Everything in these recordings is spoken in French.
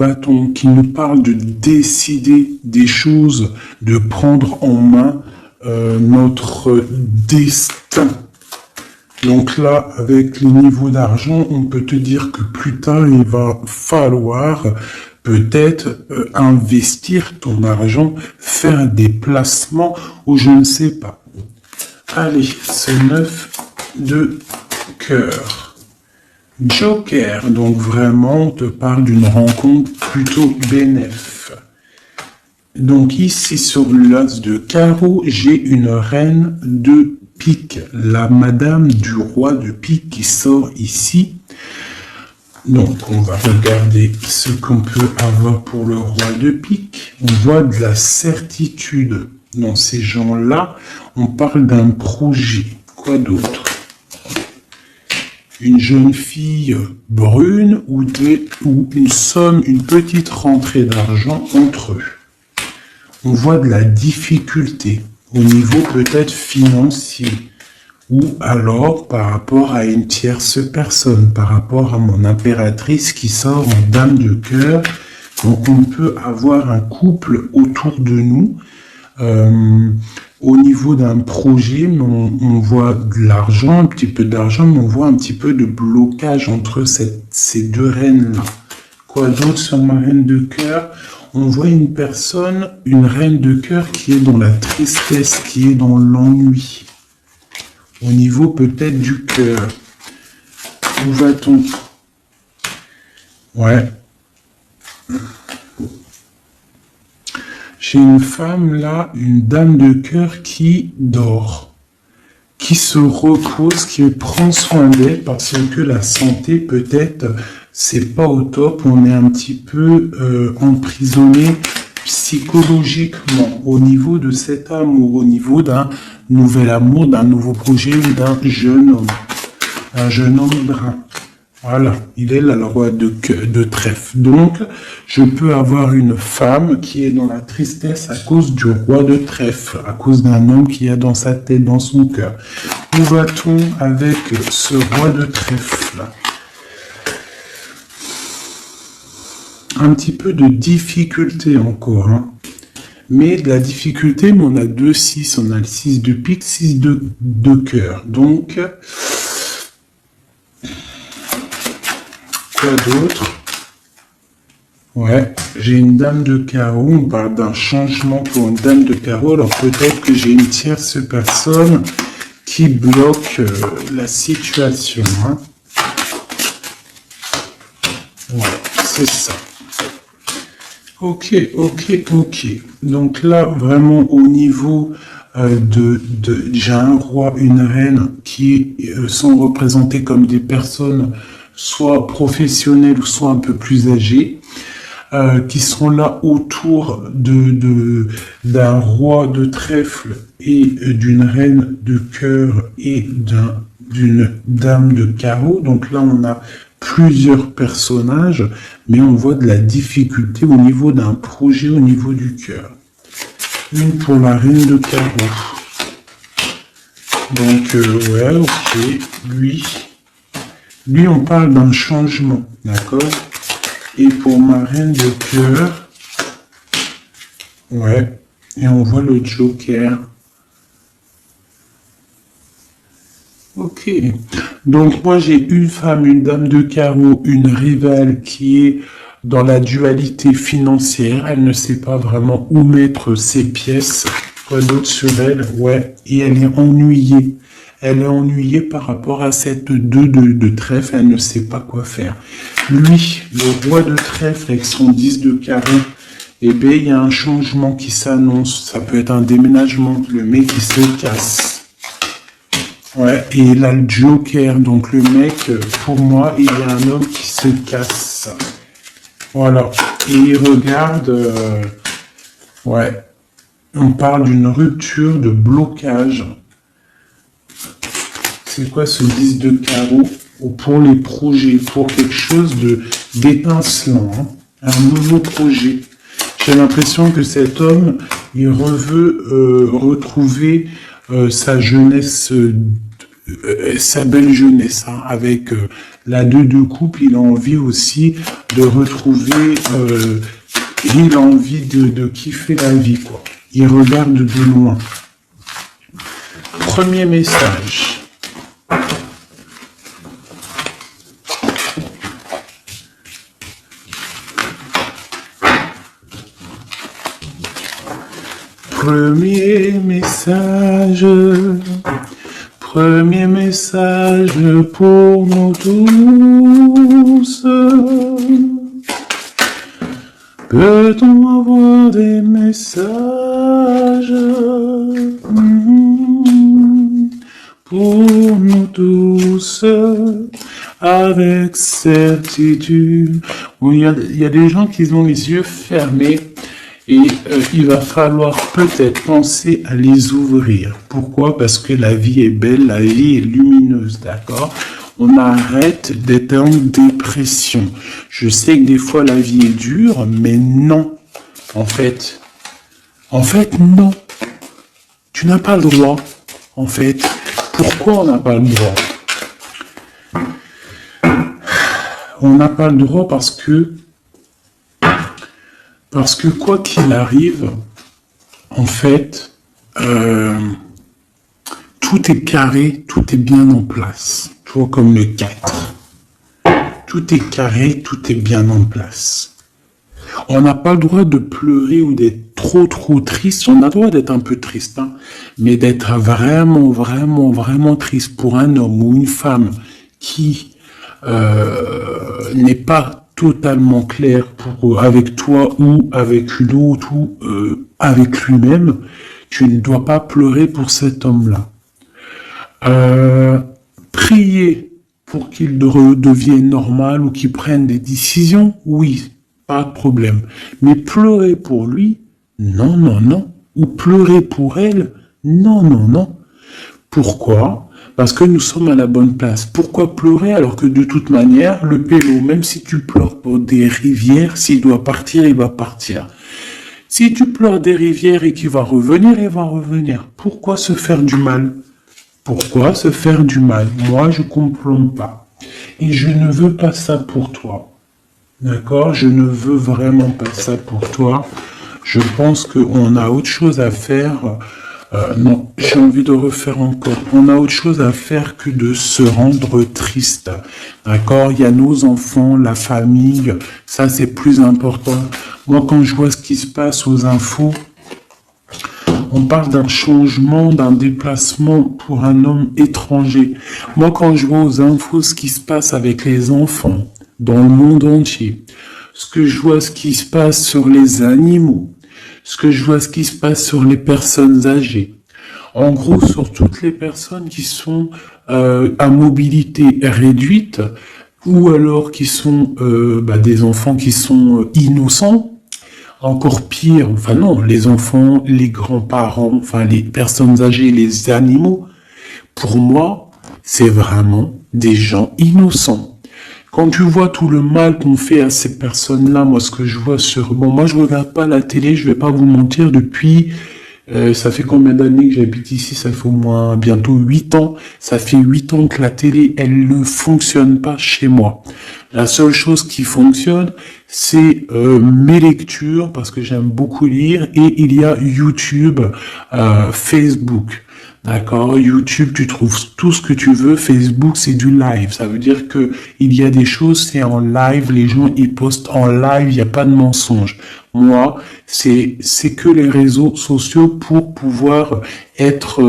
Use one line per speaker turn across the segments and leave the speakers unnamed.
bâton qui nous parle de décider des choses, de prendre en main notre destin. Donc là, avec les niveaux d'argent, on peut te dire que plus tard, il va falloir peut-être investir ton argent, faire des placements ou je ne sais pas. Allez, ce 9 de cœur. Joker, donc vraiment, on te parle d'une rencontre plutôt bénéfique. Donc ici, sur l'as de carreau, j'ai une reine de pique, la madame du roi de pique qui sort ici. Donc, on va regarder ce qu'on peut avoir pour le roi de pique. On voit de la certitude dans ces gens-là. On parle d'un projet. Quoi d'autre? Une jeune fille brune ou une somme, une petite rentrée d'argent entre eux. On voit de la difficulté au niveau peut-être financier ou alors par rapport à une tierce personne, par rapport à mon impératrice qui sort en dame de cœur. Donc on peut avoir un couple autour de nous au niveau d'un projet, mais on voit de l'argent, un petit peu d'argent, mais on voit un petit peu de blocage entre ces deux reines-là. Quoi d'autre sur ma reine de cœur? On voit une personne, une reine de cœur qui est dans la tristesse, qui est dans l'ennui. Au niveau peut-être du cœur. Où va-t-on? Ouais. J'ai une femme là, une dame de cœur qui dort, qui se repose, qui prend soin d'elle parce que la santé peut-être c'est pas au top, on est un petit peu emprisonné psychologiquement au niveau de cet amour, au niveau d'un nouvel amour, d'un nouveau projet ou d'un jeune homme. Un jeune homme brun. Voilà, il est là le roi de trèfle. Donc, je peux avoir une femme qui est dans la tristesse à cause du roi de trèfle, à cause d'un homme qui a dans sa tête, dans son cœur. Où va-t-on avec ce roi de trèfle? Un petit peu de difficulté encore, hein. Mais de la difficulté, mais on a 2-6, on a le 6 de pique, 6 de cœur. Donc, quoi d'autre? Ouais, j'ai une dame de carreau, on parle d'un changement pour une dame de carreau, alors peut-être que j'ai une tierce personne qui bloque la situation, hein. Ouais, c'est ça. Ok. Donc là, vraiment au niveau j'ai un roi, une reine qui sont représentés comme des personnes soit professionnelles ou soit un peu plus âgées, qui sont là autour d'un roi de trèfle et d'une reine de cœur et d'une dame de carreau. Donc là, on a plusieurs personnages, mais on voit de la difficulté au niveau d'un projet, au niveau du cœur. Une pour la reine de carreau. Donc, ouais, ok, lui, on parle d'un changement, d'accord? Et pour ma reine de cœur, ouais, et on voit le joker. Ok. Donc, moi, j'ai une femme, une dame de carreau, une rivale qui est dans la dualité financière. Elle ne sait pas vraiment où mettre ses pièces. Quoi d'autre sur elle? Ouais. Et elle est ennuyée. Elle est ennuyée par rapport à cette 2 de trèfle. Elle ne sait pas quoi faire. Lui, le roi de trèfle avec son 10 de carreau, eh bien, il y a un changement qui s'annonce. Ça peut être un déménagement. Le mec qui se casse. Ouais, et là, le joker. Donc, le mec, pour moi, il y a un homme qui se casse. Voilà. Et il regarde... ouais. On parle d'une rupture, de blocage. C'est quoi ce 10 de carreau? Pour les projets, pour quelque chose d'étincelant, hein. Un nouveau projet. J'ai l'impression que cet homme, il veut retrouver sa jeunesse sa belle jeunesse, hein, avec la 2 de coupe, il a envie aussi de retrouver, il a envie de kiffer la vie, quoi. Il regarde de loin. Premier message. Premier message. Premier message pour nous tous. Peut-on avoir des messages pour nous tous avec certitude? Bon, il y a des gens qui ont les yeux fermés et il va falloir peut-être penser à les ouvrir. Pourquoi? Parce que la vie est belle, la vie est lumineuse, d'accord? On arrête d'être en dépression. Je sais que des fois la vie est dure, mais non. En fait, non. Tu n'as pas le droit. En fait, pourquoi on n'a pas le droit? On n'a pas le droit parce que quoi qu'il arrive, en fait, tout est carré, tout est bien en place. Tu vois, comme le 4. Tout est carré, tout est bien en place. On n'a pas le droit de pleurer ou d'être trop triste. On a le droit d'être un peu triste, hein, mais d'être vraiment triste pour un homme ou une femme qui n'est pas totalement clair avec toi ou avec une autre ou avec lui-même. Tu ne dois pas pleurer pour cet homme-là. Prier pour qu'il redevienne normal ou qu'il prenne des décisions, oui, pas de problème. Mais pleurer pour lui, non. Ou pleurer pour elle, non. Pourquoi? Parce que nous sommes à la bonne place. Pourquoi pleurer alors que de toute manière, le pélo, même si tu pleures pour des rivières, s'il doit partir, il va partir. Si tu pleures des rivières et qu'il va revenir, il va revenir. Pourquoi se faire du mal? Pourquoi se faire du mal? Moi, je comprends pas. Et je ne veux pas ça pour toi. D'accord? Je ne veux vraiment pas ça pour toi. Je pense qu'on a autre chose à faire. Non, j'ai envie de refaire encore. On a autre chose à faire que de se rendre triste. D'accord? Il y a nos enfants, la famille. Ça, c'est plus important. Moi, quand je vois ce qui se passe aux infos, on parle d'un changement, d'un déplacement pour un homme étranger. Moi, quand je vois aux infos ce qui se passe avec les enfants dans le monde entier, ce que je vois ce qui se passe sur les animaux, ce que je vois ce qui se passe sur les personnes âgées, en gros sur toutes les personnes qui sont à mobilité réduite ou alors qui sont des enfants qui sont innocents. Encore pire, enfin non, les enfants, les grands-parents, enfin les personnes âgées, les animaux, pour moi, c'est vraiment des gens innocents. Quand tu vois tout le mal qu'on fait à ces personnes-là, moi ce que je vois moi je regarde pas la télé, je vais pas vous mentir, depuis, ça fait combien d'années que j'habite ici? Ça fait au moins bientôt 8 ans. Ça fait 8 ans que la télé, elle ne fonctionne pas chez moi. La seule chose qui fonctionne, c'est mes lectures, parce que j'aime beaucoup lire, et il y a YouTube, Facebook. D'accord? YouTube, tu trouves tout ce que tu veux. Facebook, c'est du live. Ça veut dire que il y a des choses, c'est en live. Les gens, ils postent en live. Il n'y a pas de mensonge. Moi, c'est que les réseaux sociaux pour pouvoir être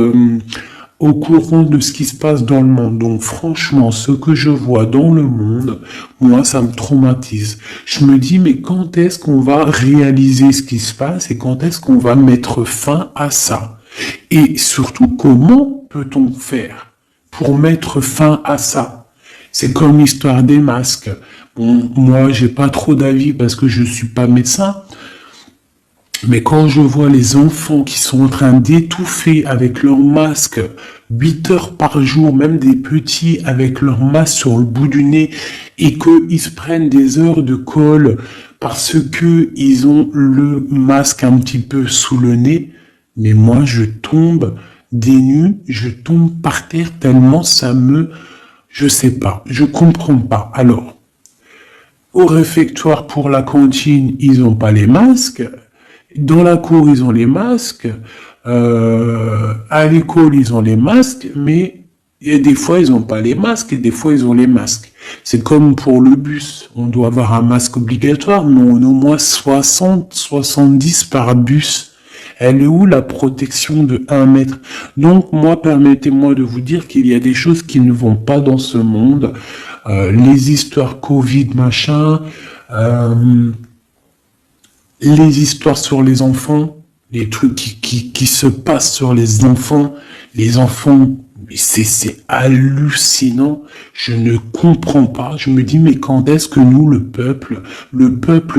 au courant de ce qui se passe dans le monde. Donc franchement, ce que je vois dans le monde, moi, ça me traumatise. Je me dis, mais quand est-ce qu'on va réaliser ce qui se passe et quand est-ce qu'on va mettre fin à ça? Et surtout, comment peut-on faire pour mettre fin à ça? C'est comme l'histoire des masques. Bon, moi, j'ai pas trop d'avis parce que je suis pas médecin. Mais quand je vois les enfants qui sont en train d'étouffer avec leur masque 8 heures par jour, même des petits avec leur masque sur le bout du nez, et qu'ils se prennent des heures de colle parce que ils ont le masque un petit peu sous le nez, mais moi je tombe des nues, je tombe par terre tellement ça me... Je sais pas, je comprends pas. Alors, au réfectoire pour la cantine, ils ont pas les masques. Dans la cour, ils ont les masques. À l'école, ils ont les masques, mais et des fois, ils n'ont pas les masques et des fois, ils ont les masques. C'est comme pour le bus. On doit avoir un masque obligatoire, mais on a au moins 60, 70 par bus. Elle est où la protection de 1 mètre? Donc, moi, permettez-moi de vous dire qu'il y a des choses qui ne vont pas dans ce monde. Les histoires Covid, machin, les histoires sur les enfants, les trucs qui se passent sur les enfants, c'est hallucinant. Je ne comprends pas. Je me dis, mais quand est-ce que nous, le peuple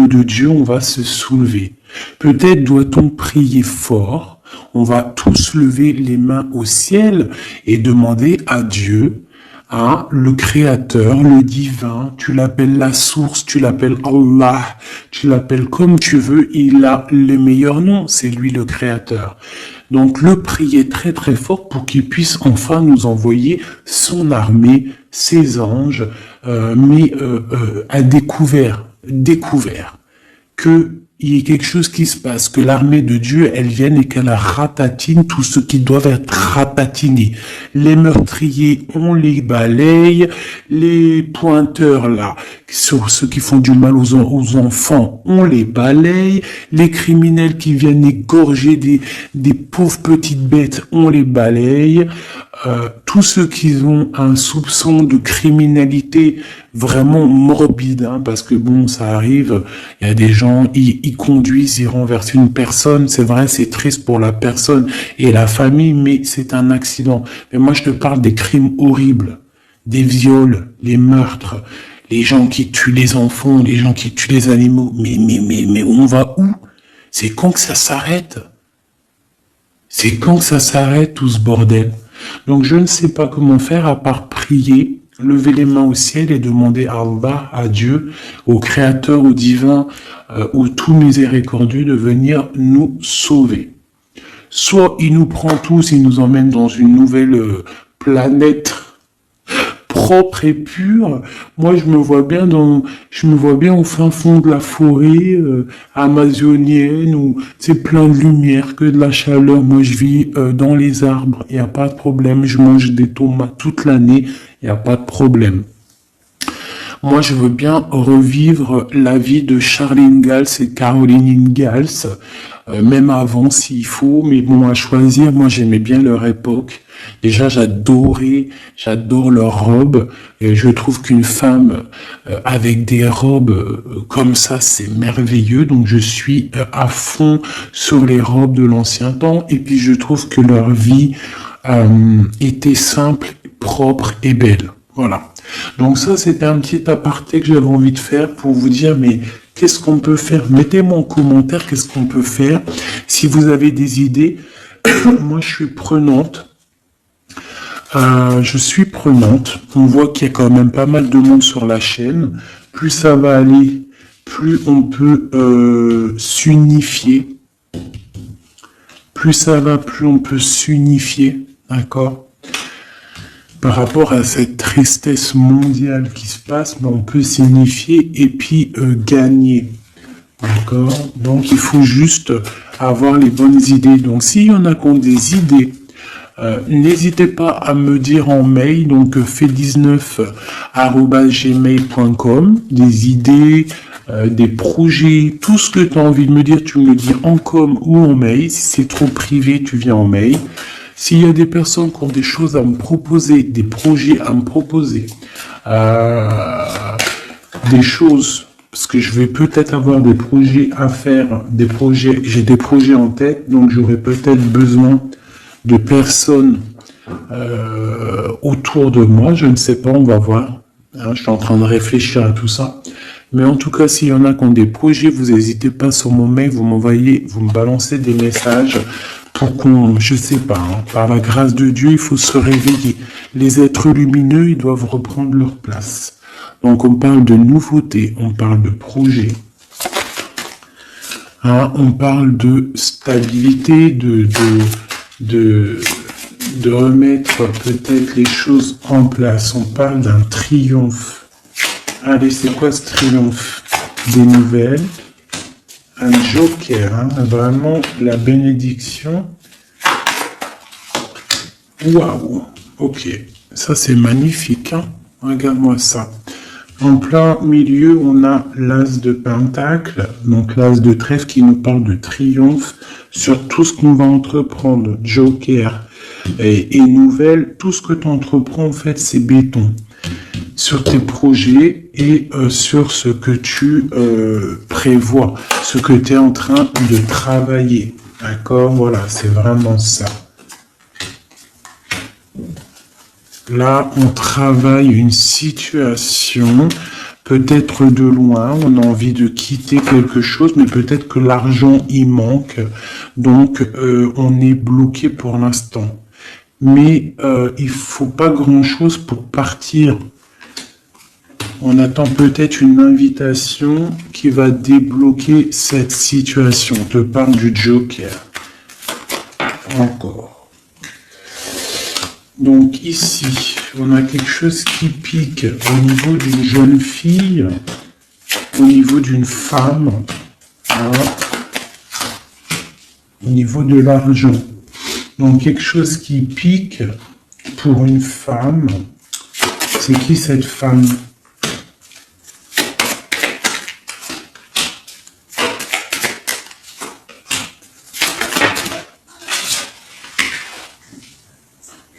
de Dieu, on va se soulever? Peut-être doit-on prier fort. On va tous lever les mains au ciel et demander à Dieu, à le créateur, le divin, tu l'appelles la source, tu l'appelles Allah, tu l'appelles comme tu veux, il a le meilleur nom, c'est lui le créateur. Donc le prier très très fort pour qu'il puisse enfin nous envoyer son armée, ses anges, à découvert que il y ait quelque chose qui se passe, que l'armée de Dieu, elle vienne et qu'elle ratatine tout ce qui doit être ratatiné. Les meurtriers, on les balaye, les pointeurs là, sur ceux qui font du mal aux enfants, on les balaye, les criminels qui viennent égorger des pauvres petites bêtes, on les balaye, tous ceux qui ont un soupçon de criminalité vraiment morbide, hein, parce que bon, ça arrive, il y a des gens, ils conduisent, ils renversent une personne, c'est vrai, c'est triste pour la personne et la famille, mais c'est un accident. Mais moi, je te parle des crimes horribles, des viols, les meurtres, les gens qui tuent les enfants, les gens qui tuent les animaux. Mais on va où? C'est quand que ça s'arrête? C'est quand que ça s'arrête, tout ce bordel? Donc, je ne sais pas comment faire à part prier, lever les mains au ciel et demander à Allah, à Dieu, au Créateur, au Divin, au tout miséricordieux de venir nous sauver. Soit il nous prend tous, il nous emmène dans une nouvelle planète propre et pure. Moi, je me vois bien au fin fond de la forêt amazonienne où c'est plein de lumière, que de la chaleur. Moi, je vis dans les arbres, il n'y a pas de problème. Je mange des tomates toute l'année, il n'y a pas de problème. Moi, je veux bien revivre la vie de Charles Ingalls et Caroline Ingalls, même avant s'il faut, mais bon, à choisir, moi j'aimais bien leur époque. Déjà, j'adore leurs robes, et je trouve qu'une femme avec des robes comme ça, c'est merveilleux, donc je suis à fond sur les robes de l'ancien temps, et puis je trouve que leur vie était simple, propre et belle. Voilà. Donc ça, c'était un petit aparté que j'avais envie de faire pour vous dire, mais qu'est-ce qu'on peut faire? Mettez-moi en commentaire qu'est-ce qu'on peut faire. Si vous avez des idées, moi je suis prenante. On voit qu'il y a quand même pas mal de monde sur la chaîne. Plus ça va aller, plus on peut s'unifier. Plus ça va, plus on peut s'unifier. D'accord? Par rapport à cette tristesse mondiale qui se passe, on peut s'unifier et puis gagner. D'accord? Donc, il faut juste avoir les bonnes idées. Donc, s'il y en a qui ont des idées, n'hésitez pas à me dire en mail, donc fait19@gmail.com, des idées, des projets, tout ce que tu as envie de me dire, tu me le dis en com ou en mail. Si c'est trop privé, tu viens en mail. S'il y a des personnes qui ont des choses à me proposer, des projets à me proposer, des choses, parce que je vais peut-être avoir des projets à faire, j'ai des projets en tête, donc j'aurai peut-être besoin de personnes autour de moi, je ne sais pas, on va voir. Hein, je suis en train de réfléchir à tout ça. Mais en tout cas, s'il y en a qui ont des projets, vous n'hésitez pas sur mon mail, vous me balancez des messages pour qu'on, je sais pas, hein, par la grâce de Dieu, il faut se réveiller. Les êtres lumineux, ils doivent reprendre leur place. Donc on parle de nouveautés, on parle de projets, hein, on parle de stabilité, de remettre peut-être les choses en place. On parle d'un triomphe. Allez, c'est quoi ce triomphe? Des nouvelles. Un joker, hein, vraiment la bénédiction. Waouh, ok, ça c'est magnifique, hein. Regarde-moi ça. En plein milieu, on a l'as de pentacle, donc l'as de trèfle qui nous parle de triomphe sur tout ce qu'on va entreprendre. Joker et nouvelle, tout ce que tu entreprends, en fait, c'est béton. Sur tes projets et sur ce que tu prévois, ce que tu es en train de travailler. D'accord? Voilà, c'est vraiment ça. Là, on travaille une situation, peut-être de loin, on a envie de quitter quelque chose, mais peut-être que l'argent y manque, donc on est bloqué pour l'instant. Mais il faut pas grand-chose pour partir. On attend peut-être une invitation qui va débloquer cette situation. On te parle du Joker. Encore. Donc ici, on a quelque chose qui pique au niveau d'une jeune fille, au niveau d'une femme, hein, au niveau de l'argent. Donc quelque chose qui pique pour une femme. C'est qui cette femme?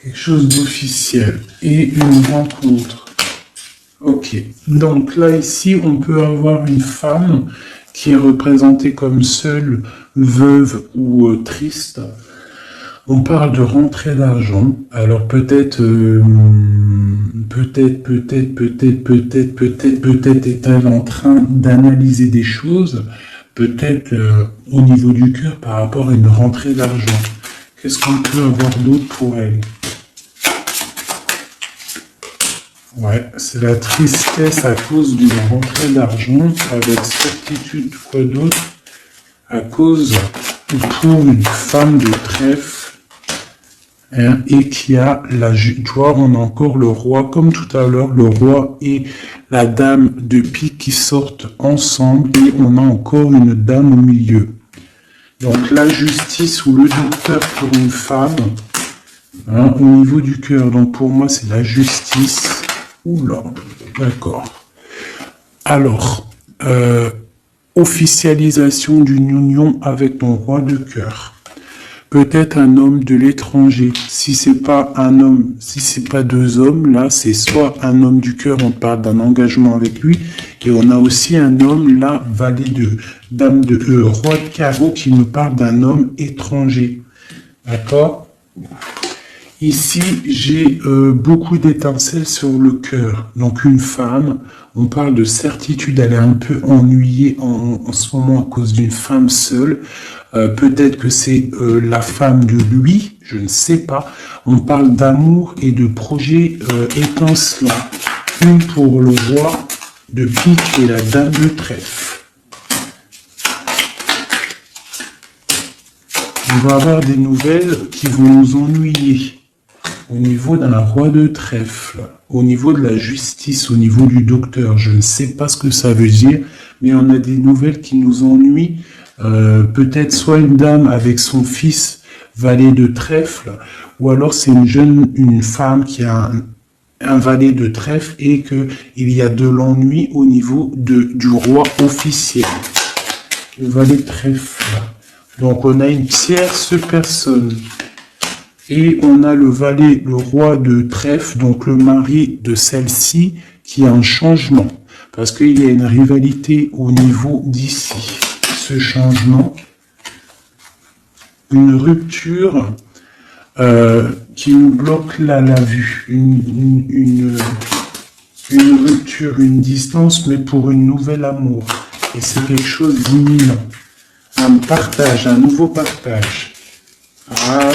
Quelque chose d'officiel et une rencontre. Ok, donc là ici on peut avoir une femme qui est représentée comme seule, veuve ou triste. On parle de rentrée d'argent. Alors peut-être est-elle en train d'analyser des choses, peut-être au niveau du cœur par rapport à une rentrée d'argent. Qu'est-ce qu'on peut avoir d'autre pour elle? Ouais, c'est la tristesse à cause d'une rentrée d'argent, avec certitude, quoi d'autre? À cause, pour une femme de trèfle, hein, et qui a tu vois, on a encore le roi, comme tout à l'heure, le roi et la dame de pique qui sortent ensemble, et on a encore une dame au milieu. Donc la justice ou le docteur pour une femme, hein, au niveau du cœur, donc pour moi c'est la justice. Oula, d'accord. Alors, officialisation d'une union avec ton roi de cœur. Peut-être un homme de l'étranger. Si c'est pas un homme, si c'est pas deux hommes, là, c'est soit un homme du cœur, on parle d'un engagement avec lui, et on a aussi un homme, là, valet de dame de roi de carreau, qui nous parle d'un homme étranger. D'accord? Ici, j'ai beaucoup d'étincelles sur le cœur. Donc une femme, on parle de certitude, elle est un peu ennuyée en ce moment à cause d'une femme seule. Peut-être que c'est la femme de lui, je ne sais pas. On parle d'amour et de projets étincelants. Une pour le roi de pique et la dame de trèfle. On va avoir des nouvelles qui vont nous ennuyer. Au niveau d'un roi de trèfle, au niveau de la justice, au niveau du docteur, je ne sais pas ce que ça veut dire, mais on a des nouvelles qui nous ennuient. Peut-être soit une dame avec son fils valet de trèfle, ou alors c'est une femme qui a un valet de trèfle et que il y a de l'ennui au niveau du roi officiel. Le valet de trèfle. Donc on a une tierce personne. Et on a le valet, le roi de trèfle, donc le mari de celle-ci, qui a un changement. Parce qu'il y a une rivalité au niveau d'ici. Ce changement, une rupture qui nous bloque la vue. Une rupture, une distance, mais pour une nouvelle amour. Et c'est quelque chose d'imminent. Un partage, un nouveau partage. Ah,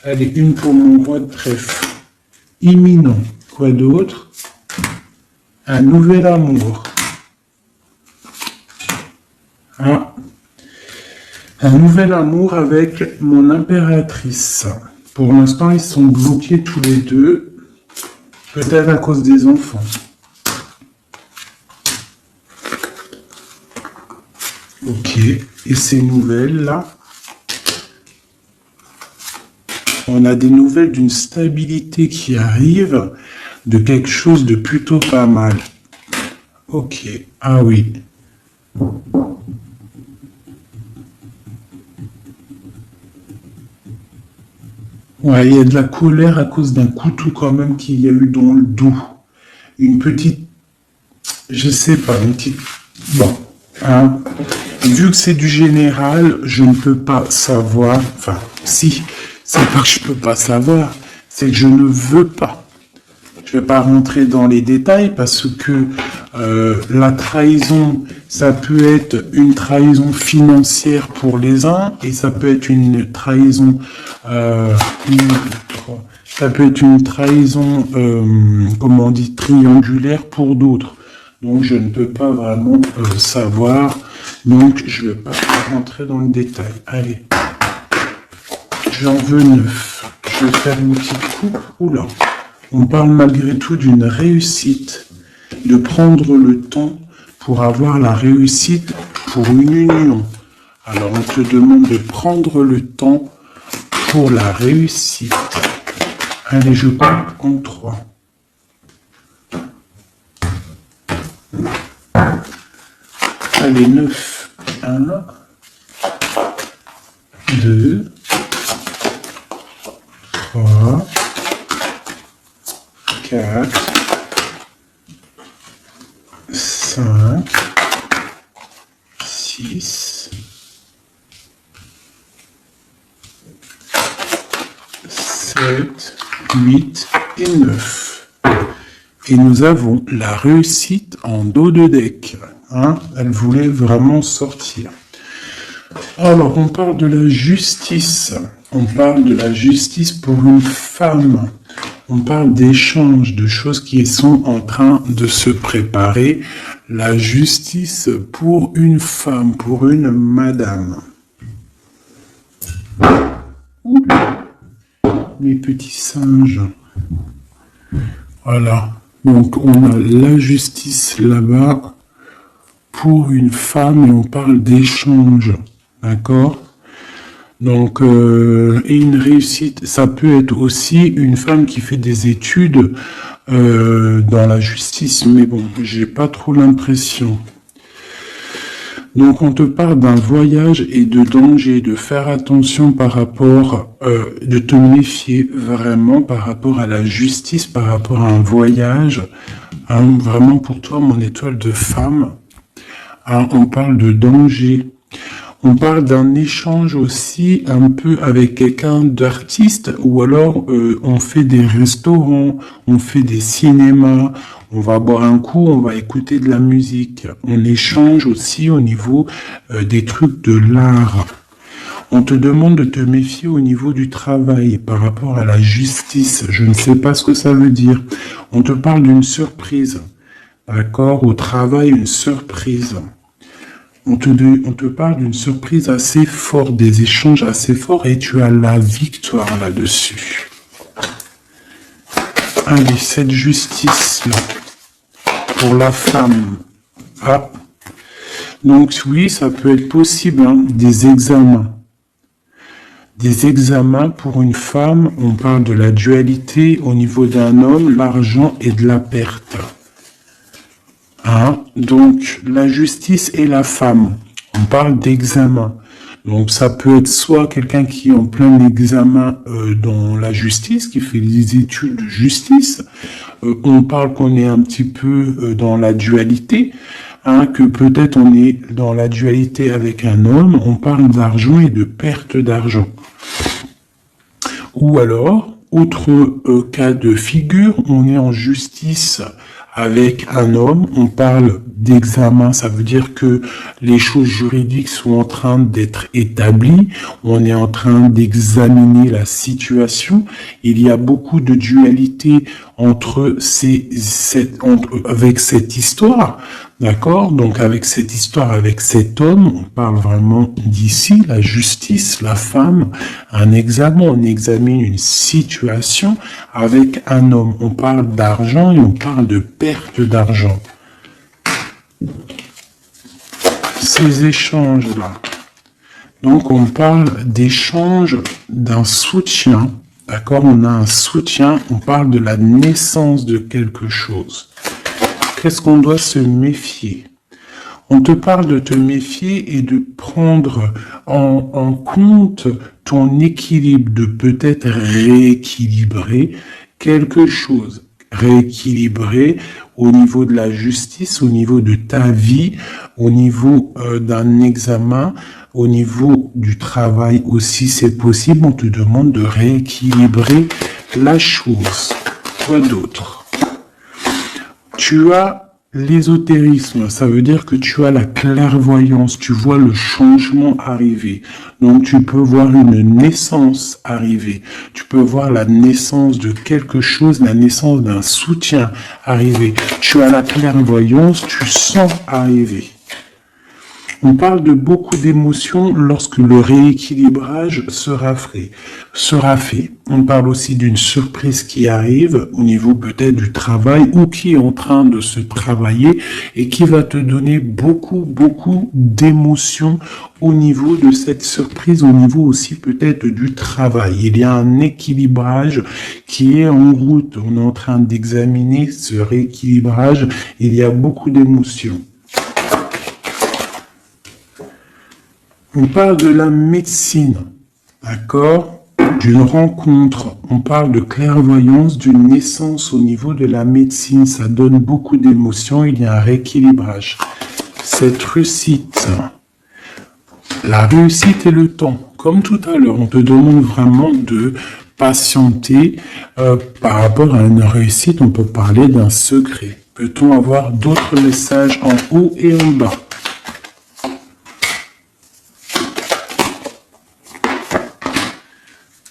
allez, une pour mon roi de trèfle. Imminent. Quoi d'autre? Un nouvel amour. Ah. Un nouvel amour avec mon impératrice. Pour l'instant, ils sont bloqués tous les deux. Peut-être à cause des enfants. Ok. Et ces nouvelles-là, on a des nouvelles d'une stabilité qui arrive, de quelque chose de plutôt pas mal. Ok. Ah oui. Ouais, il y a de la colère à cause d'un couteau quand même qu'il y a eu dans le dos. Une petite, je sais pas, une petite, bon, hein. Vu que c'est du général, je ne peux pas savoir, enfin, si, c'est pas que je peux pas savoir, c'est que je ne veux pas. Je ne vais pas rentrer dans les détails parce que la trahison, ça peut être une trahison financière pour les uns et ça peut être une trahison, ça peut être une trahison, comment on dit, triangulaire pour d'autres. Donc je ne peux pas vraiment savoir. Donc je ne vais pas rentrer dans le détail. Allez, j'en veux 9. Je vais faire une petite coupe. Oula. On parle malgré tout d'une réussite, de prendre le temps pour avoir la réussite pour une union. Alors on te demande de prendre le temps pour la réussite. Allez, je compte en 3. Allez, 9. 1, 2, 3, 4, 5, 6, 7, 8 et 9. Et nous avons la réussite en dos de deck. Hein, elle voulait vraiment sortir. Alors, on parle de la justice. On parle de la justice pour une femme. On parle d'échanges, de choses qui sont en train de se préparer. La justice pour une femme, pour une madame. Ouh, mes petits singes. Voilà. Donc, on a la justice là-bas pour une femme et on parle d'échange. D'accord ? Donc, et une réussite, ça peut être aussi une femme qui fait des études dans la justice, mais bon, j'ai pas trop l'impression. Donc, on te parle d'un voyage et de danger, de faire attention par rapport, de te méfier vraiment par rapport à la justice, par rapport à un voyage, hein, vraiment pour toi, mon étoile de femme, hein, on parle de danger. On parle d'un échange aussi un peu avec quelqu'un d'artiste ou alors on fait des restaurants, on fait des cinémas, on va boire un coup, on va écouter de la musique. On échange aussi au niveau des trucs de l'art. On te demande de te méfier au niveau du travail par rapport à la justice. Je ne sais pas ce que ça veut dire. On te parle d'une surprise. D'accord ? Au travail, une surprise. On te parle d'une surprise assez forte, des échanges assez forts, et tu as la victoire là-dessus. Allez, cette justice-là, pour la femme. Ah. Donc oui, ça peut être possible, hein, des examens. Des examens pour une femme, on parle de la dualité au niveau d'un homme, l'argent et de la perte. Hein? Donc, la justice et la femme. On parle d'examen. Donc, ça peut être soit quelqu'un qui est en plein examen dans la justice, qui fait des études de justice. On parle qu'on est un petit peu dans la dualité, hein, que peut-être on est dans la dualité avec un homme. On parle d'argent et de perte d'argent. Ou alors, autre cas de figure, on est en justice avec un homme, on parle d'examen, ça veut dire que les choses juridiques sont en train d'être établies, on est en train d'examiner la situation, il y a beaucoup de dualité avec cette histoire, D'accord? Donc avec cette histoire, avec cet homme, on parle vraiment d'ici, la justice, la femme, un examen, on examine une situation avec un homme. On parle d'argent et on parle de perte d'argent. Ces échanges-là. Donc on parle d'échange d'un soutien. D'accord? On a un soutien, on parle de la naissance de quelque chose. Qu'est-ce qu'on doit se méfier? On te parle de te méfier et de prendre en compte ton équilibre, de peut-être rééquilibrer quelque chose. Rééquilibrer au niveau de la justice, au niveau de ta vie, au niveau d'un examen, au niveau du travail aussi, c'est possible. On te demande de rééquilibrer la chose. Quoi d'autre? Tu as l'ésotérisme, ça veut dire que tu as la clairvoyance, tu vois le changement arriver. Donc tu peux voir une naissance arriver, tu peux voir la naissance de quelque chose, la naissance d'un soutien arriver. Tu as la clairvoyance, tu sens arriver. On parle de beaucoup d'émotions lorsque le rééquilibrage sera fait. On parle aussi d'une surprise qui arrive au niveau peut-être du travail ou qui est en train de se travailler et qui va te donner beaucoup d'émotions au niveau de cette surprise, au niveau aussi peut-être du travail. Il y a un équilibrage qui est en route. On est en train d'examiner ce rééquilibrage. Il y a beaucoup d'émotions. On parle de la médecine, d'accord? D'une rencontre, on parle de clairvoyance, d'une naissance au niveau de la médecine. Ça donne beaucoup d'émotions, il y a un rééquilibrage. Cette réussite, la réussite et le temps. Comme tout à l'heure, on te demande vraiment de patienter par rapport à une réussite. On peut parler d'un secret. Peut-on avoir d'autres messages en haut et en bas?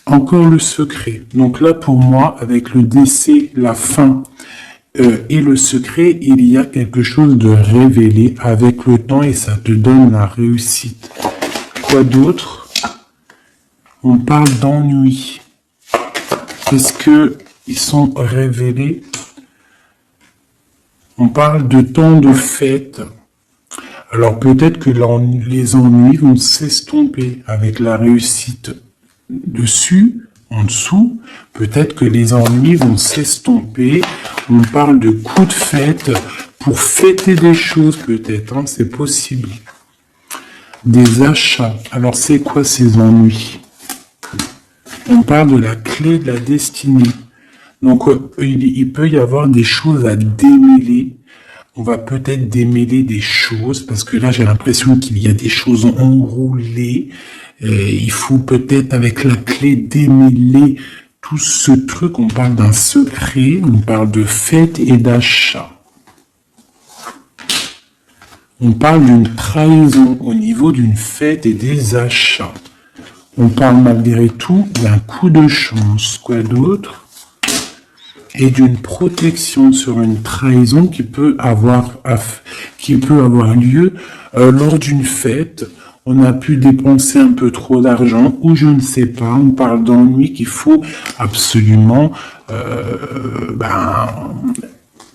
Encore le secret. Donc là, pour moi, avec le décès, la fin et le secret, il y a quelque chose de révélé avec le temps et ça te donne la réussite. Quoi d'autre? On parle d'ennui. Est-ce que ils sont révélés? On parle de temps de fête. Alors peut-être que les ennuis vont s'estomper avec la réussite. Dessus, en dessous, peut-être que les ennuis vont s'estomper. On parle de coups de fête pour fêter des choses, peut-être, hein, c'est possible. Des achats. Alors, c'est quoi ces ennuis? On parle de la clé de la destinée. Donc, il peut y avoir des choses à démêler. On va peut-être démêler des choses, parce que là, j'ai l'impression qu'il y a des choses enroulées. Il faut peut-être avec la clé démêler tout ce truc. On parle d'un secret, on parle de fête et d'achat. On parle d'une trahison au niveau d'une fête et des achats. On parle malgré tout d'un coup de chance. Quoi d'autre? Et d'une protection sur une trahison qui peut avoir lieu lors d'une fête. On a pu dépenser un peu trop d'argent ou je ne sais pas. On parle d'ennui qu'il faut absolument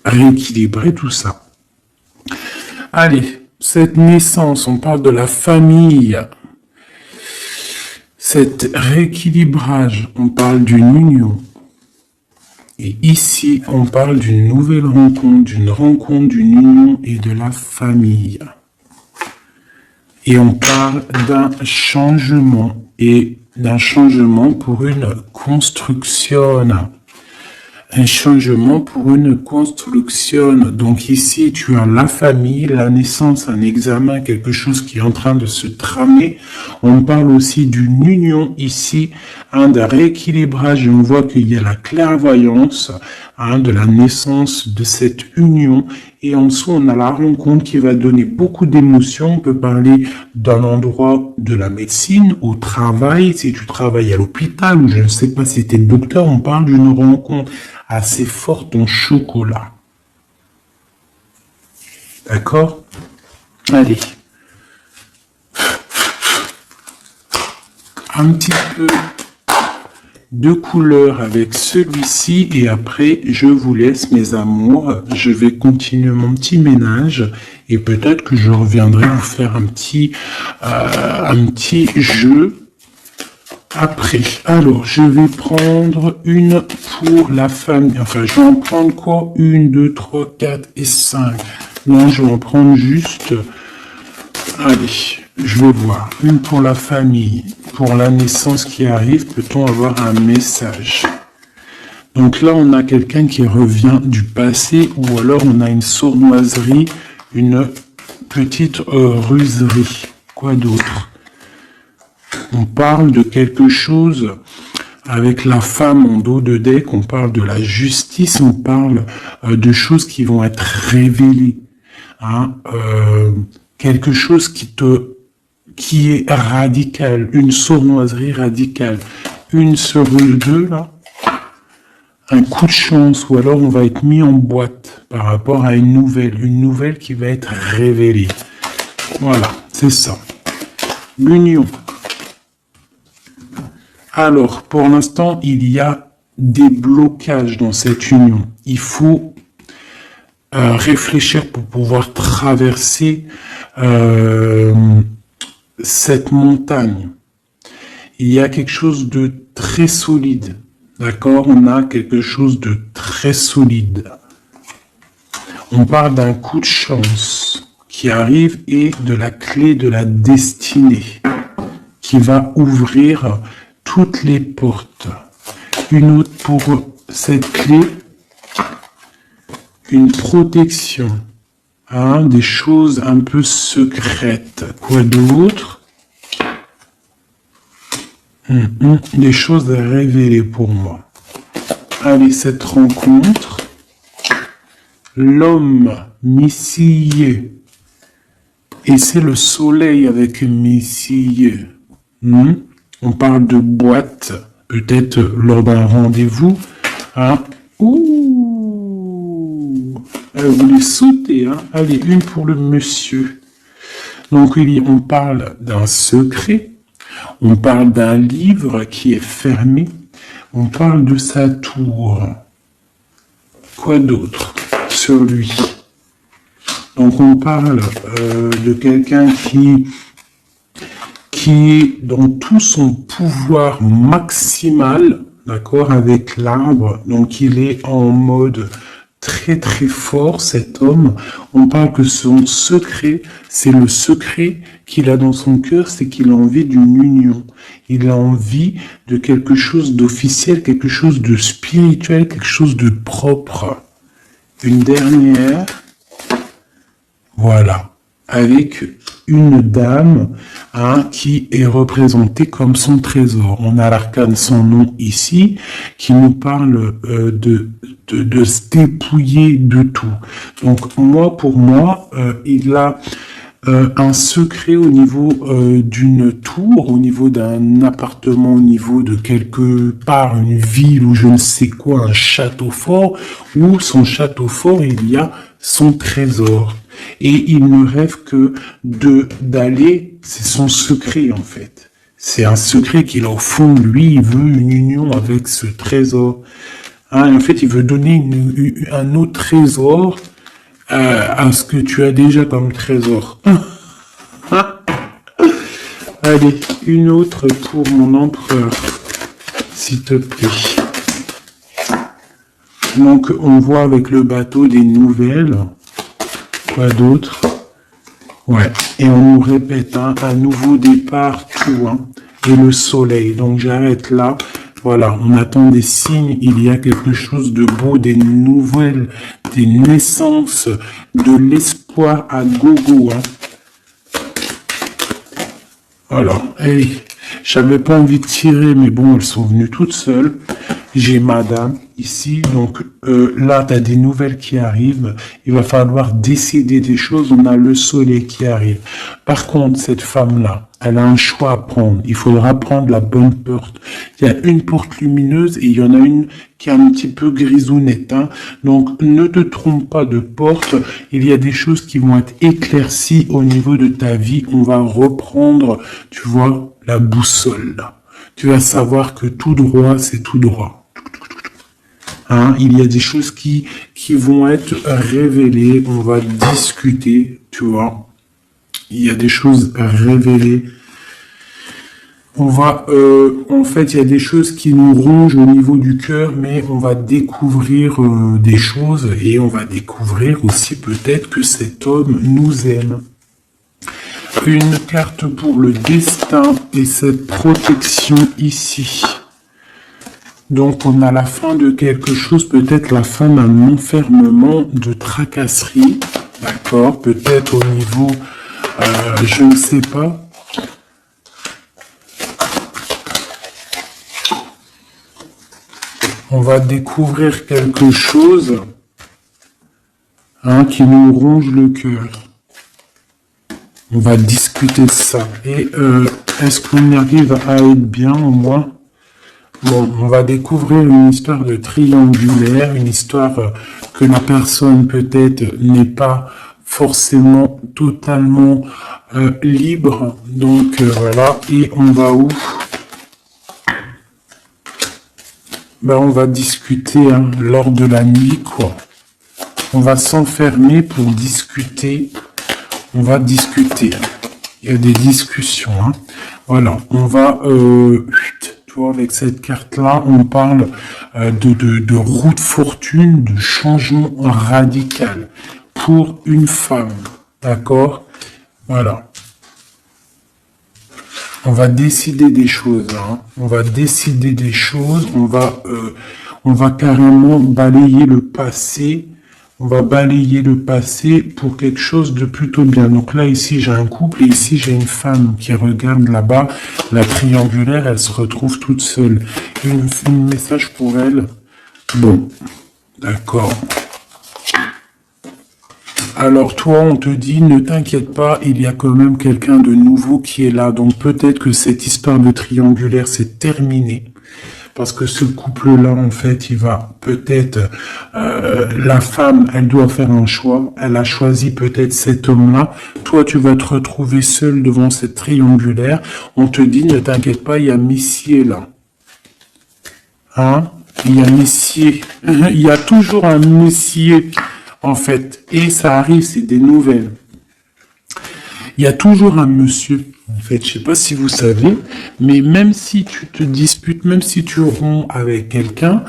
rééquilibrer tout ça. Allez, cette naissance, on parle de la famille. Cet rééquilibrage, on parle d'une union. Et ici, on parle d'une nouvelle rencontre, d'une union et de la famille. Et on parle d'un changement, et d'un changement pour une construction. Un changement pour une construction. Donc ici, tu as la famille, la naissance, un examen, quelque chose qui est en train de se tramer. On parle aussi d'une union ici, d'un rééquilibrage, et on voit qu'il y a la clairvoyance de la naissance de cette union. Et en dessous, on a la rencontre qui va donner beaucoup d'émotions. On peut parler d'un endroit de la médecine, au travail, si tu travailles à l'hôpital, ou je ne sais pas si tu es docteur, on parle d'une rencontre assez forte en chocolat. D'accord? Allez. Un petit peu de couleur avec celui-ci et après je vous laisse mes amours, je vais continuer mon petit ménage et peut-être que je reviendrai vous faire un petit jeu après. Alors je vais prendre une pour la famille, enfin je vais en prendre quoi? 1, 2, 3, 4 et 5. Non, je vais en prendre juste, allez, je vais voir, une pour la famille. Pour la naissance qui arrive, peut-on avoir un message? Donc là, on a quelqu'un qui revient du passé ou alors on a une sournoiserie, une petite ruserie. Quoi d'autre? On parle de quelque chose avec la femme en dos de deck, on parle de la justice, on parle de choses qui vont être révélées. Hein, quelque chose qui est radical, une sournoiserie radicale, une sur deux là, un coup de chance, ou alors on va être mis en boîte par rapport à une nouvelle qui va être révélée. Voilà, c'est ça. L'union. Alors, pour l'instant, il y a des blocages dans cette union. Il faut réfléchir pour pouvoir traverser cette montagne. Il y a quelque chose de très solide, d'accord? On a quelque chose de très solide. On parle d'un coup de chance qui arrive et de la clé de la destinée qui va ouvrir toutes les portes. Une autre pour cette clé, une protection. Hein, des choses un peu secrètes. Quoi d'autre? Des choses à révéler pour moi. Allez, cette rencontre. L'homme missillé. Et c'est le soleil avec missillé. On parle de boîte, peut-être lors d'un rendez-vous. Hein. Elle voulait sauter, hein. Allez, une pour le monsieur. Donc, on parle d'un secret, on parle d'un livre qui est fermé, on parle de sa tour. Quoi d'autre sur lui? Donc, on parle de quelqu'un qui est dans tout son pouvoir maximal, d'accord, avec l'arbre. Donc, il est en mode très très fort, cet homme. On parle que son secret, c'est le secret qu'il a dans son cœur, c'est qu'il a envie d'une union. Il a envie de quelque chose d'officiel, quelque chose de spirituel, quelque chose de propre. Une dernière, voilà, avec une dame qui est représentée comme son trésor. On a l'arcane son nom ici, qui nous parle de se dépouiller de tout. Donc pour moi, il a un secret au niveau d'une tour, au niveau d'un appartement, au niveau de quelque part, une ville ou je ne sais quoi, un château fort, où son château fort, il y a son trésor. Et il ne rêve que d'aller, c'est son secret en fait. C'est un secret qu'il a au fond de lui, il veut une union avec ce trésor. En fait, il veut donner un autre trésor à ce que tu as déjà comme trésor. Allez, une autre pour mon empereur, s'il te plaît. Donc, on voit avec le bateau des nouvelles. Quoi d'autre? Ouais, et on nous répète, un nouveau départ, tout, et le soleil. Donc, j'arrête là. Voilà, on attend des signes, il y a quelque chose de beau, des nouvelles, des naissances, de l'espoir à gogo. Voilà, hey, j'avais pas envie de tirer, mais bon, elles sont venues toutes seules. j'ai madame ici, donc là, tu as des nouvelles qui arrivent, il va falloir décider des choses, on a le soleil qui arrive. Par contre, cette femme-là, elle a un choix à prendre, il faudra prendre la bonne porte. Il y a une porte lumineuse et il y en a une qui est un petit peu grisounette, hein. Donc, ne te trompe pas de porte, il y a des choses qui vont être éclaircies au niveau de ta vie, on va reprendre, tu vois, la boussole, là. Tu vas savoir que tout droit, c'est tout droit. Hein, il y a des choses qui vont être révélées, on va discuter, tu vois. Il y a des choses révélées. On va, en fait, il y a des choses qui nous rongent au niveau du cœur, mais on va découvrir des choses et on va découvrir aussi peut-être que cet homme nous aime. Une carte pour le destin et cette protection ici. Donc, on a la fin de quelque chose, peut-être la fin d'un enfermement, de tracasserie, d'accord, peut-être au niveau, je ne sais pas. On va découvrir quelque chose, hein, qui nous ronge le cœur. On va discuter de ça. Et est-ce qu'on arrive à être bien au moins? Bon, on va découvrir une histoire de triangulaire, une histoire que la personne peut-être n'est pas forcément totalement libre. Donc voilà, et on va où? Ben, on va discuter, hein, lors de la nuit, quoi. On va s'enfermer pour discuter. On va discuter. Il y a des discussions, hein. Voilà, on va... tu vois, avec cette carte-là, on parle de roue de fortune, de changement radical pour une femme. D'accord? Voilà. On va décider des choses, hein. On va décider des choses. On va carrément balayer le passé. On va balayer le passé pour quelque chose de plutôt bien. Donc là, ici, j'ai un couple et ici, j'ai une femme qui regarde là-bas. La triangulaire, elle se retrouve toute seule. Un message pour elle. Bon, d'accord. Alors toi, on te dit, ne t'inquiète pas, il y a quand même quelqu'un de nouveau qui est là. Donc peut-être que cette histoire de triangulaire, c'est terminé. Parce que ce couple-là, en fait, il va peut-être... la femme, elle doit faire un choix. Elle a choisi peut-être cet homme-là. Toi, tu vas te retrouver seul devant cette triangulaire. On te dit, ne t'inquiète pas, il y a Messier là. Hein? Il y a Messier. Il y a toujours un Messier, en fait. Et ça arrive, c'est des nouvelles. Il y a toujours un monsieur, en fait, je sais pas si vous savez, mais même si tu te disputes, même si tu romps avec quelqu'un,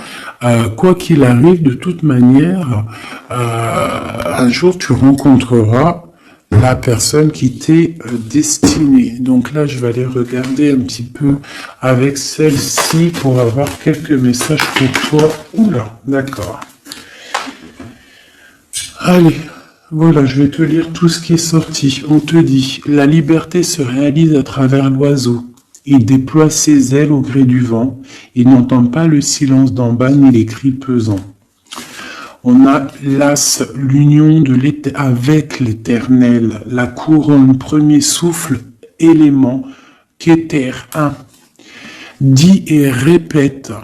quoi qu'il arrive, de toute manière, un jour tu rencontreras la personne qui t'est destinée. Donc là, je vais aller regarder un petit peu avec celle-ci pour avoir quelques messages pour toi. Oula, d'accord. Allez. Voilà, je vais te lire tout ce qui est sorti. On te dit, la liberté se réalise à travers l'oiseau. Il déploie ses ailes au gré du vent. Il n'entend pas le silence d'en bas ni les cris pesants. On a l'as, l'union avec l'éternel, la couronne, premier souffle, élément, qu'éther, un. Dis et répète.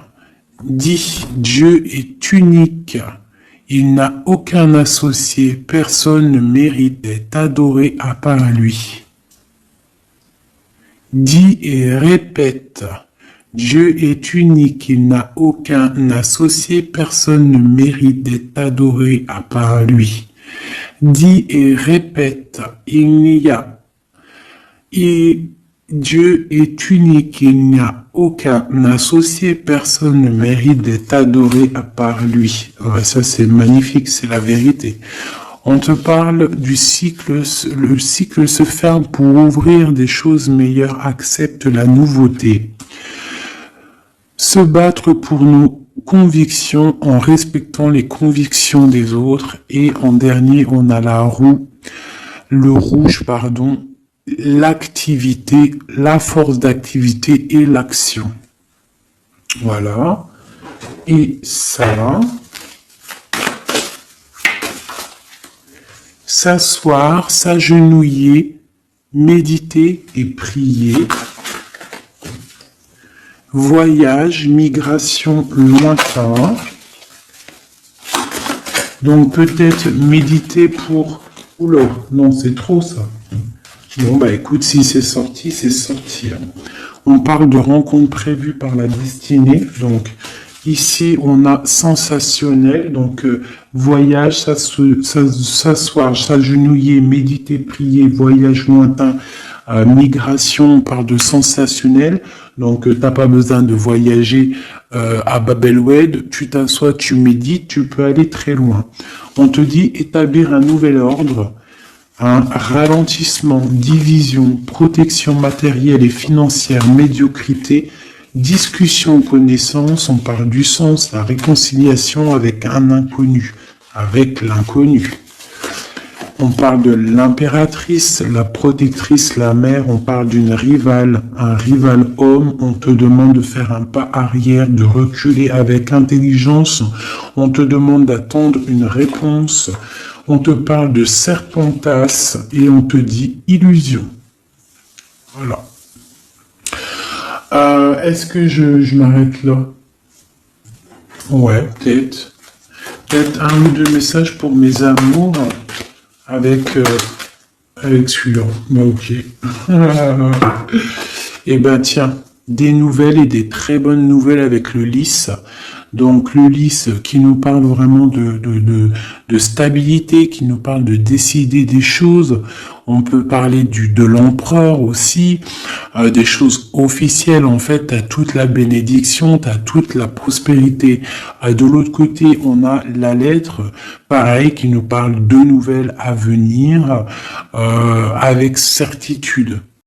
Dis, Dieu est unique. Il n'a aucun associé, personne ne mérite d'être adoré à part lui. Dis et répète, Dieu est unique, il n'a aucun associé, personne ne mérite d'être adoré à part lui. Dis et répète, Dieu est unique, il n'y a aucun associé, personne ne mérite d'être adoré à part lui. Ouais, ça c'est magnifique, c'est la vérité. On te parle du cycle, le cycle se ferme pour ouvrir des choses meilleures, accepte la nouveauté. Se battre pour nos convictions en respectant les convictions des autres. Et en dernier, on a le rouge, l'activité, la force d'activité et l'action. Voilà. et ça. S'asseoir, s'agenouiller, méditer et prier. Voyage, migration, lointain. Donc peut-être méditer pour... Oula, non, c'est trop ça. Bon, bah écoute, si c'est sorti, c'est sorti. On parle de rencontres prévues par la destinée. Donc ici, on a sensationnel. Donc voyage, s'asseoir, s'agenouiller, méditer, prier, voyage lointain. Migration, on parle de sensationnel, donc t'as pas besoin de voyager à Babelwed, tu t'assois, tu médites, tu peux aller très loin. On te dit établir un nouvel ordre, un ralentissement, division, protection matérielle et financière, médiocrité, discussion, connaissance, on parle du sens, la réconciliation avec un inconnu, avec l'inconnu. On parle de l'impératrice, la protectrice, la mère, on parle d'une rivale, un rival homme, on te demande de faire un pas arrière, de reculer avec intelligence, on te demande d'attendre une réponse, on te parle de serpentas et on te dit illusion. Voilà. Est-ce que je m'arrête là? Ouais, peut-être. Peut-être un ou deux messages pour mes amours. Avec celui-là. Bah, ok. Et ben tiens, des nouvelles et des très bonnes nouvelles avec le lys. Donc le lys qui nous parle vraiment de stabilité, qui nous parle de décider des choses. On peut parler de l'empereur aussi, des choses officielles. En fait, t'as toute la bénédiction, t'as toute la prospérité. De l'autre côté, on a la lettre, pareil, qui nous parle de nouvelles à venir avec certitude.